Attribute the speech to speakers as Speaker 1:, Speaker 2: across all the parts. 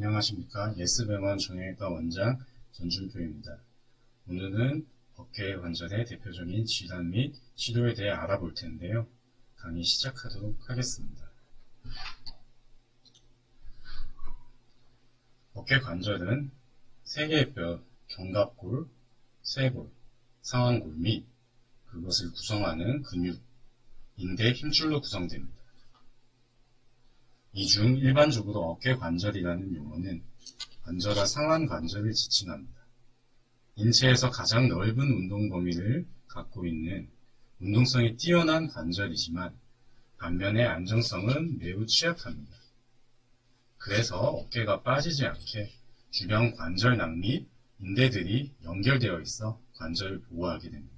Speaker 1: 안녕하십니까. 예스병원 정형외과 원장 전준표입니다. 오늘은 어깨 관절의 대표적인 질환 및 치료에 대해 알아볼 텐데요. 강의 시작하도록 하겠습니다. 어깨 관절은 세 개의 뼈, 견갑골, 쇄골, 상완골 및 그것을 구성하는 근육, 인대, 힘줄로 구성됩니다. 이 중 일반적으로 어깨 관절이라는 용어는 관절과 상완 관절을 지칭합니다. 인체에서 가장 넓은 운동 범위를 갖고 있는 운동성이 뛰어난 관절이지만 반면에 안정성은 매우 취약합니다. 그래서 어깨가 빠지지 않게 주변 관절낭 및 인대들이 연결되어 있어 관절을 보호하게 됩니다.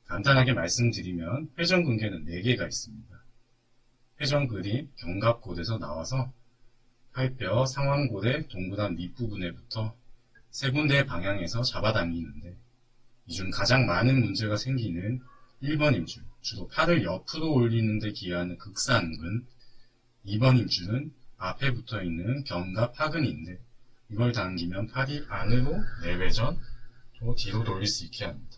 Speaker 1: 간단하게 말씀드리면 회전근개는 4개가 있습니다. 회전근이 견갑골에서 나와서 팔뼈 상완골의 동그란 밑부분에 붙어 세 군데의 방향에서 잡아당기는데 이 중 가장 많은 문제가 생기는 1번 힘줄, 주로 팔을 옆으로 올리는 데 기여하는 극사근근, 2번 힘줄은 앞에 붙어있는 견갑 하근인데 이걸 당기면 팔이 안으로 내외전 또 뒤로 돌릴 수 있게 합니다.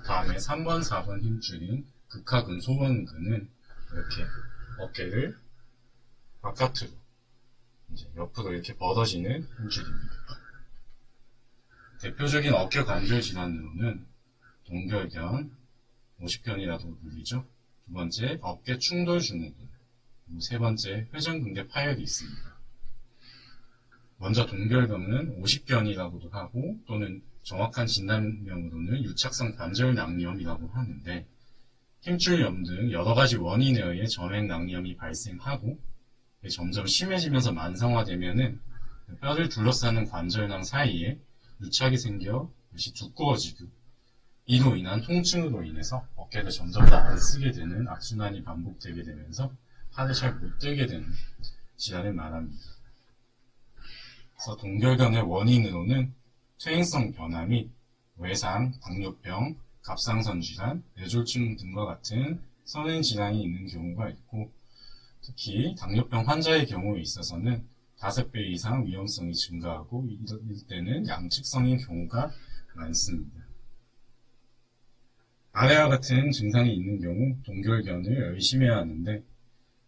Speaker 1: 다음에 3번, 4번 힘줄인 극하근, 소원근은 이렇게 어깨를 바깥으로 옆으로 이렇게 뻗어지는 힘줄입니다. 대표적인 어깨 관절 질환으로는 동결견, 50견이라고 불리죠. 두 번째, 어깨 충돌 증후군, 세 번째, 회전근개 파열이 있습니다. 먼저 동결견은 50견이라고도 하고 또는 정확한 진단명으로는 유착성 관절 낭염이라고 하는데 힘줄염 등 여러가지 원인에 의해 점액 낭염이 발생하고 점점 심해지면서 만성화되면은 뼈를 둘러싸는 관절낭 사이에 유착이 생겨 이것이 두꺼워지고 이로 인한 통증으로 인해서 어깨를 점점 더 안 쓰게 되는 악순환이 반복되게 되면서 팔을 잘 못 들게 되는 질환을 말합니다. 그래서 동결견의 원인으로는 퇴행성 변화 및 외상, 당뇨병, 갑상선 질환, 뇌졸중 등과 같은 선행 질환이 있는 경우가 있고 특히 당뇨병 환자의 경우에 있어서는 5배 이상 위험성이 증가하고 이럴 때는 양측성인 경우가 많습니다. 아래와 같은 증상이 있는 경우 동결견을 의심해야 하는데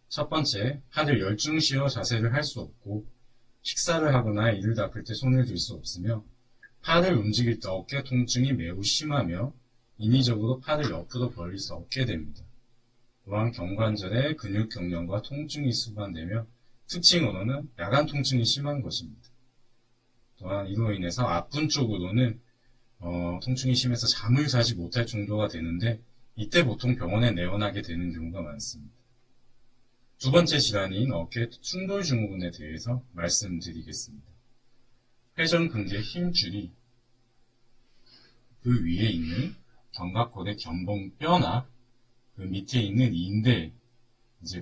Speaker 1: 첫 번째, 팔을 열중시어 자세를 할 수 없고 식사를 하거나 이를 닦을 때 손을 들 수 없으며 팔을 움직일 때 어깨 통증이 매우 심하며 인위적으로 팔을 옆으로 벌릴 수 없게 됩니다. 또한 경관절에 근육 경련과 통증이 수반되며 특징으로는 야간 통증이 심한 것입니다. 또한 이로 인해서 앞분 쪽으로는 통증이 심해서 잠을 자지 못할 정도가 되는데 이때 보통 병원에 내원하게 되는 경우가 많습니다. 두 번째 질환인 어깨 충돌 증후군에 대해서 말씀드리겠습니다. 회전근개 힘줄이 그 위에 있는 견갑골의 견봉뼈나 그 밑에 있는 인대에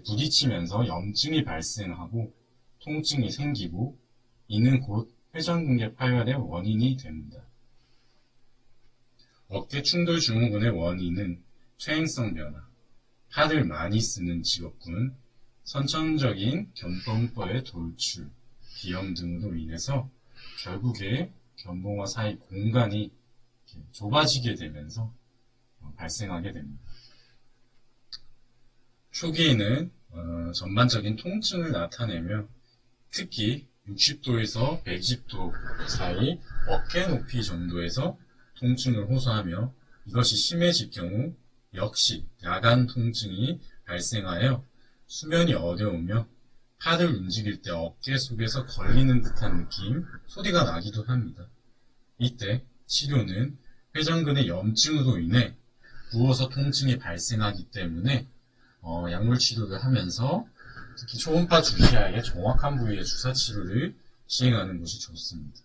Speaker 1: 부딪히면서 염증이 발생하고 통증이 생기고 이는 곧 회전근개 파열의 원인이 됩니다. 어깨 충돌 증후군의 원인은 퇴행성 변화, 팔을 많이 쓰는 직업군, 선천적인 견봉뼈의 돌출, 비염 등으로 인해서 결국에 견봉과 사이 공간이 좁아지게 되면서 발생하게 됩니다. 초기에는 전반적인 통증을 나타내며 특히 60도에서 120도 사이 어깨 높이 정도에서 통증을 호소하며 이것이 심해질 경우 역시 야간 통증이 발생하여 수면이 어려우며 팔을 움직일 때 어깨 속에서 걸리는 듯한 느낌, 소리가 나기도 합니다. 이때 치료는 회전근의 염증으로 인해 부어서 통증이 발생하기 때문에 약물 치료를 하면서 특히 초음파 주시하에 정확한 부위의 주사 치료를 시행하는 것이 좋습니다.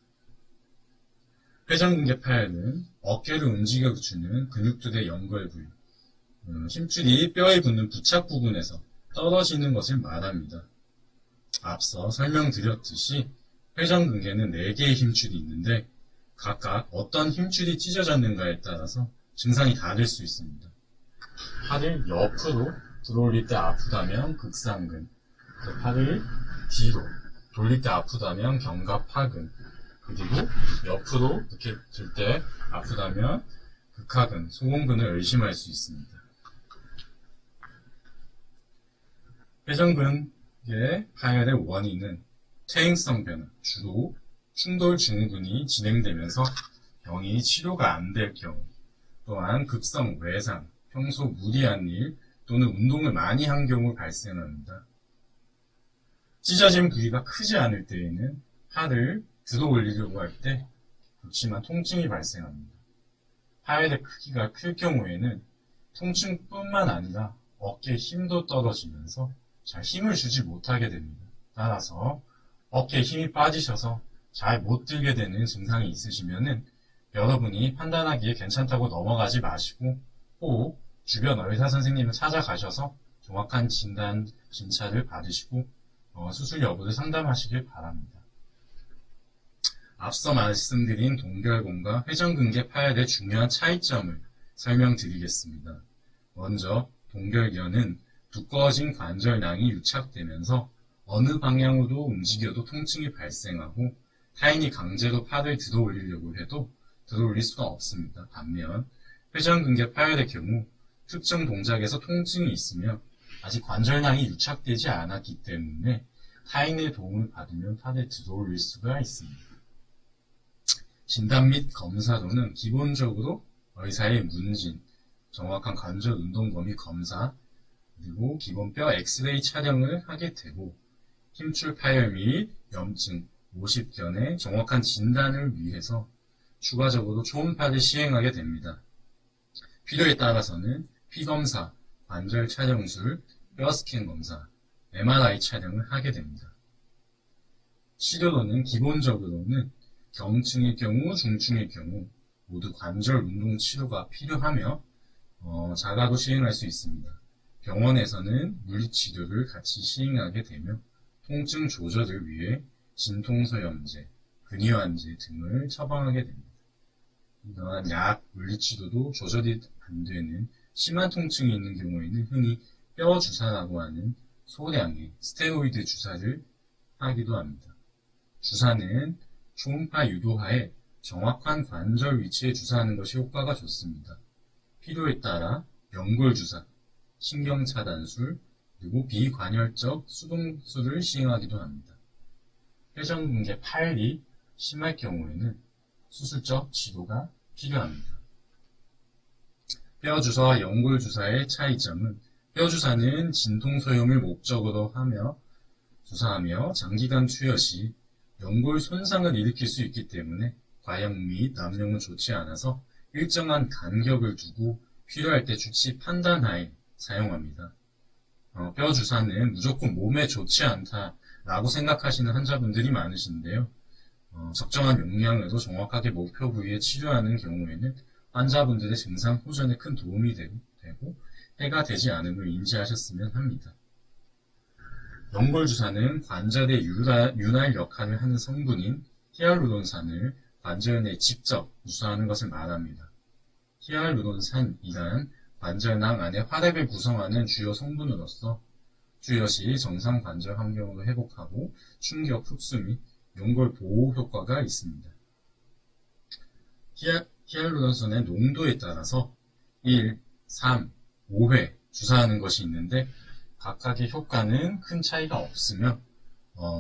Speaker 1: 회전근개 파열은 어깨를 움직여주는 근육들의 연결 부위, 힘줄이 뼈에 붙는 부착 부분에서 떨어지는 것을 말합니다. 앞서 설명드렸듯이 회전근개는 4개의 힘줄이 있는데 각각 어떤 힘줄이 찢어졌는가에 따라서 증상이 다를 수 있습니다. 팔을 옆으로 들어올릴 때 아프다면 극상근, 팔을 뒤로 돌릴 때 아프다면 견갑하근, 그리고 옆으로 이렇게 들 때 아프다면 극하근, 소음근을 의심할 수 있습니다. 회전근개 파열의 원인은 퇴행성 변화, 주로 충돌 증후군이 진행되면서 병이 치료가 안 될 경우, 또한 급성 외상, 평소 무리한 일 또는 운동을 많이 한 경우 발생합니다. 찢어진 부위가 크지 않을 때에는 팔을 들어 올리려고 할 때 그렇지만 통증이 발생합니다. 파열의 크기가 클 경우에는 통증뿐만 아니라 어깨에 힘도 떨어지면서 잘 힘을 주지 못하게 됩니다. 따라서 어깨에 힘이 빠지셔서 잘 못 들게 되는 증상이 있으시면은 여러분이 판단하기에 괜찮다고 넘어가지 마시고 꼭 주변 의사 선생님을 찾아가셔서 정확한 진단, 진찰을 받으시고 수술 여부를 상담하시길 바랍니다. 앞서 말씀드린 동결근과 회전근개 파열의 중요한 차이점을 설명드리겠습니다. 먼저 동결견은 두꺼워진 관절낭이 유착되면서 어느 방향으로 움직여도 통증이 발생하고 타인이 강제로 팔을 들어 올리려고 해도 들어 올릴 수가 없습니다. 반면 회전근개 파열의 경우 특정 동작에서 통증이 있으며 아직 관절낭이 유착되지 않았기 때문에 타인의 도움을 받으면 팔을 들어 올릴 수가 있습니다. 진단 및 검사로는 기본적으로 의사의 문진, 정확한 관절 운동 범위 검사, 그리고 기본 뼈 엑스레이 촬영을 하게 되고 힘줄 파열 및 염증, 모십견의 정확한 진단을 위해서 추가적으로 초음파를 시행하게 됩니다. 필요에 따라서는 피검사, 관절 촬영술, 뼈 스캔 검사, MRI 촬영을 하게 됩니다. 치료로는 기본적으로는 경증의 경우, 중증의 경우 모두 관절 운동 치료가 필요하며 자가로 시행할 수 있습니다. 병원에서는 물리치료를 같이 시행하게 되며 통증 조절을 위해 진통소염제, 근위환제 등을 처방하게 됩니다. 이러한 약, 물리치료도 조절이 안 되는 심한 통증이 있는 경우에는 흔히 뼈 주사라고 하는 소량의 스테로이드 주사를 하기도 합니다. 주사는 초음파 유도하에 정확한 관절 위치에 주사하는 것이 효과가 좋습니다. 필요에 따라 연골주사, 신경차단술, 그리고 비관혈적 수동술을 시행하기도 합니다. 회전근개 파열이 심할 경우에는 수술적 치료가 필요합니다. 뼈주사와 연골주사의 차이점은 뼈주사는 진통소염을 목적으로 주사하며 장기간 투여 시 연골 손상을 일으킬 수 있기 때문에 과형 및 남용은 좋지 않아서 일정한 간격을 두고 필요할 때 주치 판단하에 사용합니다. 뼈주사는 무조건 몸에 좋지 않다라고 생각하시는 환자분들이 많으신데요. 적정한 용량으로 정확하게 목표 부위에 치료하는 경우에는 환자분들의 증상 호전에 큰 도움이 되고 해가 되지 않음을 인지하셨으면 합니다. 연골주사는 관절의 윤활 역할을 하는 성분인 히알루론산을 관절 내에 직접 주사하는 것을 말합니다. 히알루론산이란 관절낭 안에 화력을 구성하는 주요 성분으로서 투여 시 정상 관절 환경으로 회복하고 충격 흡수 및 연골 보호 효과가 있습니다. 히알루론산의 농도에 따라서 1, 3, 5회 주사하는 것이 있는데 각각의 효과는 큰 차이가 없으며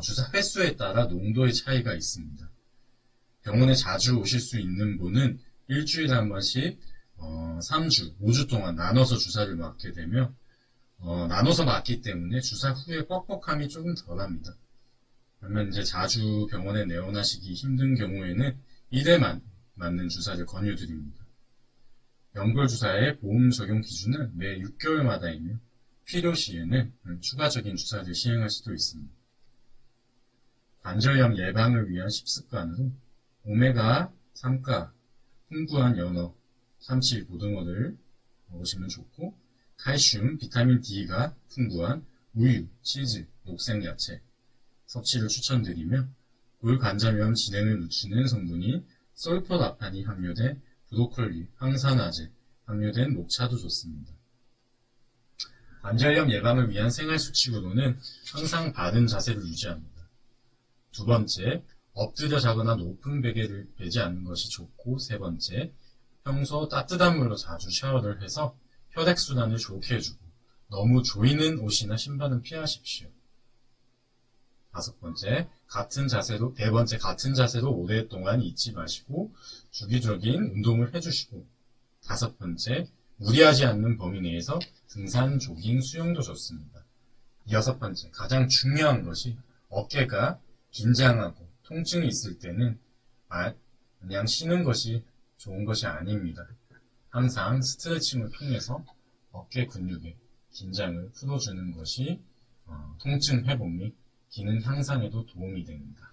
Speaker 1: 주사 횟수에 따라 농도의 차이가 있습니다. 병원에 자주 오실 수 있는 분은 일주일에 한 번씩 3주, 5주 동안 나눠서 주사를 맞게 되며 나눠서 맞기 때문에 주사 후에 뻑뻑함이 조금 덜합니다. 그러면 이제 자주 병원에 내원하시기 힘든 경우에는 1회만 맞는 주사를 권유드립니다. 연골주사의 보험 적용 기준은 매 6개월마다이며 필요 시에는 추가적인 주사를 시행할 수도 있습니다. 관절염 예방을 위한 식습관으로 오메가3가 풍부한 연어, 참치, 고등어를 먹으시면 좋고 칼슘, 비타민 D가 풍부한 우유, 치즈, 녹색야채 섭취를 추천드리며 골관절염 진행을 늦추는 성분인 솔포라판이 함유된 브로콜리, 항산화제, 함유된 녹차도 좋습니다. 관절염 예방을 위한 생활수칙으로는 항상 바른 자세를 유지합니다. 두 번째, 엎드려 자거나 높은 베개를 베지 않는 것이 좋고, 세 번째, 평소 따뜻한 물로 자주 샤워를 해서 혈액순환을 좋게 해주고 너무 조이는 옷이나 신발은 피하십시오. 네 번째, 같은 자세로 오랫동안 있지 마시고 주기적인 운동을 해주시고, 다섯 번째, 무리하지 않는 범위 내에서 등산, 조깅, 수영도 좋습니다. 여섯 번째, 가장 중요한 것이 어깨가 긴장하고 통증이 있을 때는 그냥 쉬는 것이 좋은 것이 아닙니다. 항상 스트레칭을 통해서 어깨 근육의 긴장을 풀어주는 것이 통증 회복 및 기능 향상에도 도움이 됩니다.